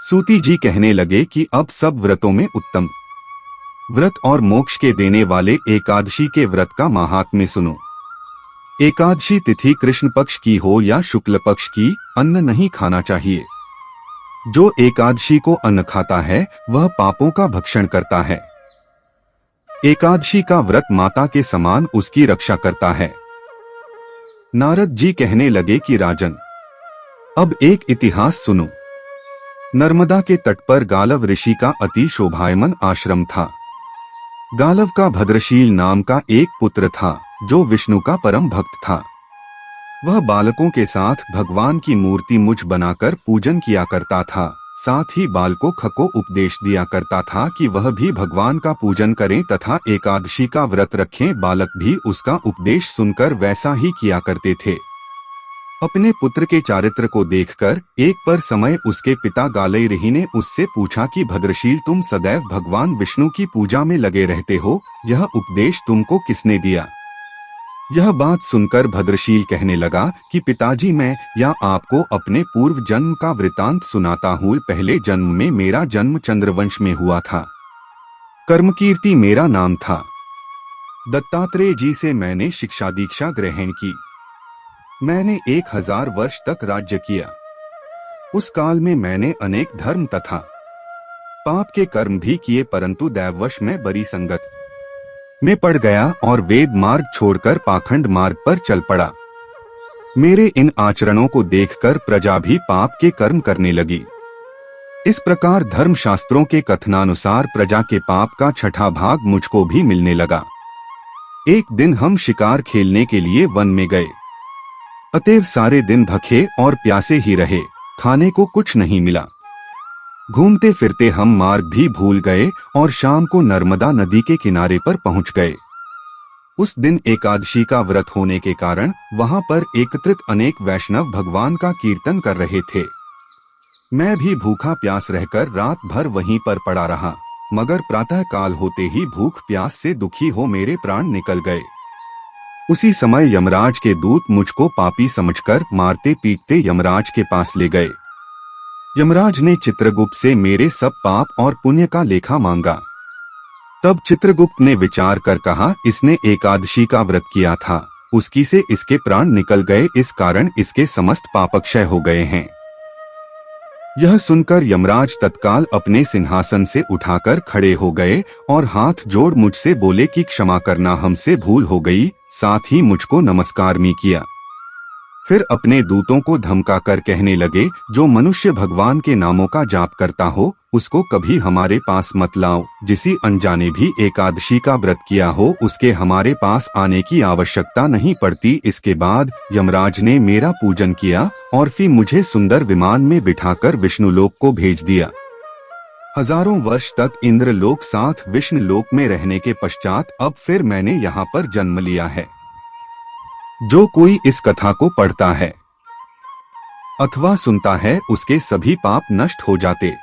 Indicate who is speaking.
Speaker 1: सूती जी कहने लगे कि अब सब व्रतों में उत्तम व्रत और मोक्ष के देने वाले एकादशी के व्रत का महात्म्य सुनो। एकादशी तिथि कृष्ण पक्ष की हो या शुक्ल पक्ष की, अन्न नहीं खाना चाहिए। जो एकादशी को अन्न खाता है वह पापों का भक्षण करता है। एकादशी का व्रत माता के समान उसकी रक्षा करता है। नारद जी कहने लगे कि राजन, अब एक इतिहास सुनो। नर्मदा के तट पर गालव ऋषि का अति शोभायमान आश्रम था। गालव का भद्रशील नाम का एक पुत्र था जो विष्णु का परम भक्त था। वह बालकों के साथ भगवान की मूर्ति मुझ बनाकर पूजन किया करता था। साथ ही बालकों को उपदेश दिया करता था कि वह भी भगवान का पूजन करें तथा एकादशी का व्रत रखें। बालक भी उसका उपदेश सुनकर वैसा ही किया करते थे। अपने पुत्र के चारित्र को देखकर एक पर समय उसके पिता गालई ऋषि ने उससे पूछा कि भद्रशील, तुम सदैव भगवान विष्णु की पूजा में लगे रहते हो, यह उपदेश तुमको किसने दिया? यह बात सुनकर भद्रशील कहने लगा कि पिताजी, मैं या आपको अपने पूर्व जन्म का वृतांत सुनाता हूँ। पहले जन्म में मेरा जन्म चंद्रवंश में हुआ था। कर्मकीर्ति मेरा नाम था। दत्तात्रेय जी से मैंने शिक्षा दीक्षा ग्रहण की। मैंने 1000 वर्ष तक राज्य किया। उस काल में मैंने अनेक धर्म तथा पाप के कर्म भी किए, परंतु दैववश में बड़ी संगत में पड़ गया और वेद मार्ग छोड़कर पाखंड मार्ग पर चल पड़ा। मेरे इन आचरणों को देखकर प्रजा भी पाप के कर्म करने लगी। इस प्रकार धर्म शास्त्रों के कथनानुसार प्रजा के पाप का छठा भाग मुझको भी मिलने लगा। एक दिन हम शिकार खेलने के लिए वन में गए। अतएव सारे दिन भूखे और प्यासे ही रहे, खाने को कुछ नहीं मिला। घूमते फिरते हम मार्ग भी भूल गए और शाम को नर्मदा नदी के किनारे पर पहुंच गए। उस दिन एकादशी का व्रत होने के कारण वहां पर एकत्रित अनेक वैष्णव भगवान का कीर्तन कर रहे थे। मैं भी भूखा प्यास रहकर रात भर वहीं पर पड़ा रहा, मगर प्रातः काल होते ही भूख प्यास से दुखी हो मेरे प्राण निकल गए। उसी समय यमराज के दूत मुझको पापी समझकर मारते पीटते यमराज के पास ले गए। यमराज ने चित्रगुप्त से मेरे सब पाप और पुण्य का लेखा मांगा। तब चित्रगुप्त ने विचार कर कहा, इसने एकादशी का व्रत किया था, उसकी से इसके प्राण निकल गए, इस कारण इसके समस्त पापक्षय हो गए हैं। यह सुनकर यमराज तत्काल अपने सिंहासन से उठाकर खड़े हो गए और हाथ जोड़ मुझसे बोले कि क्षमा करना, हमसे भूल हो गई। साथ ही मुझको नमस्कार भी किया। फिर अपने दूतों को धमकाकर कहने लगे, जो मनुष्य भगवान के नामों का जाप करता हो उसको कभी हमारे पास मत लाओ। जिसी अनजाने भी एकादशी का व्रत किया हो उसके हमारे पास आने की आवश्यकता नहीं पड़ती। इसके बाद यमराज ने मेरा पूजन किया और फिर मुझे सुंदर विमान में बिठाकर विष्णुलोक को भेज दिया। हजारों वर्ष तक इंद्रलोक साथ विष्णुलोक में रहने के पश्चात अब फिर मैंने यहाँ पर जन्म लिया है। जो कोई इस कथा को पढ़ता है अथवा सुनता है उसके सभी पाप नष्ट हो जाते।